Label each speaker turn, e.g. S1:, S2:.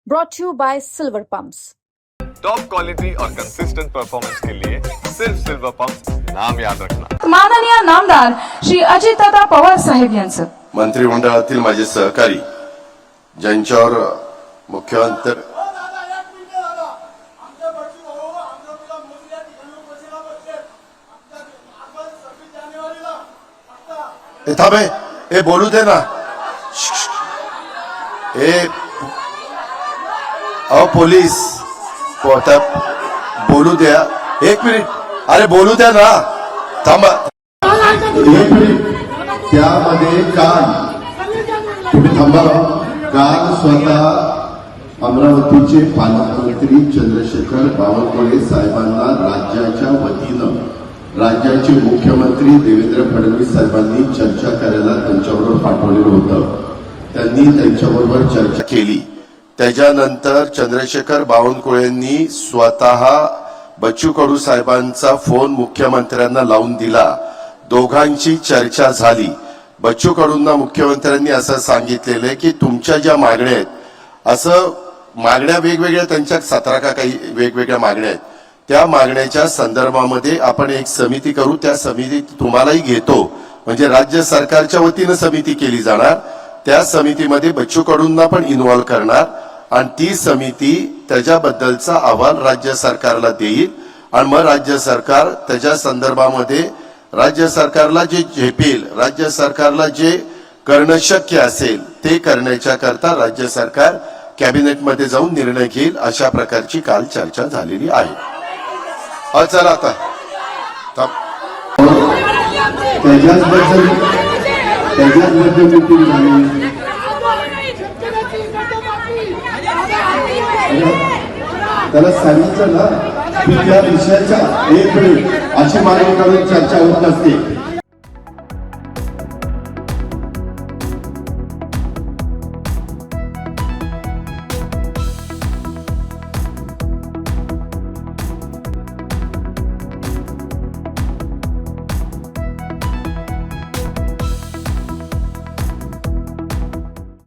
S1: brought to you by Silver Pumps.
S2: Top quality और consistent performance के लिए सिर्फ silver pump नाम याद रखना।
S3: माननीय नामदार श्री अजितदादा पवार साहेब यांचं
S4: मंत्रिमंडळातील माझे सहकारी ज्यांच्यावर मुख्यमंत्री थांबे हे बोलू दे ना हे पोलीस बोलू द्या एक मिनिट अरे बोलू द्या ना थांबा एक मिनिट त्यामध्ये काल तुम्ही थांबा काल स्वतः अमरावतीचे पालकमंत्री चंद्रशेखर बावनकुळे साहेबांना राज्याच्या वतीनं राज्याचे मुख्यमंत्री देवेंद्र फडणवीस साहेबांनी चर्चा करायला त्यांच्याबरोबर पाठवलेलं होतं। त्यांनी त्यांच्याबरोबर चर्चा केली। त्याच्यानंतर चंद्रशेखर बावनकुळेंनी स्वतः बच्चू कडू साहेबांचा फोन मुख्यमंत्र्यांना लावून दिला। दोघांची चर्चा झाली। बच्चू कडूंना मुख्यमंत्र्यांनी असं सांगितलेलं की तुमच्या ज्या मागण्या आहेत असं मागण्या वेगवेगळ्या त्यांच्या 17 का काही वेगवेगळ्या मागण्या आहेत त्या मागण्याच्या संदर्भामध्ये आपण एक समिती करू। त्या समितीत तुम्हालाही घेतो म्हणजे राज्य सरकारच्या वतीने समिती केली जाणार। त्या समितीमध्ये बच्चू कडूंना पण इन्व्हॉल्व करणार आणि ती समिती त्याच्याबद्दलचा अहवाल राज्य सरकारला देईल आणि मग राज्य सरकार त्याच्या संदर्भामध्ये राज्य सरकारला जे झेपेल राज्य सरकारला जे करणं शक्य असेल ते करण्याच्या करता राज्य सरकार कॅबिनेटमध्ये जाऊन निर्णय घेईल। अशा प्रकारची काल चर्चा झालेली आहे। चला आता
S5: त्याच्याबद्दल मीटिंग झाली त्याला सांगितलं ना की त्या विषयाच्या एक वेळ अशी मागणी करून चर्चा होत नसते।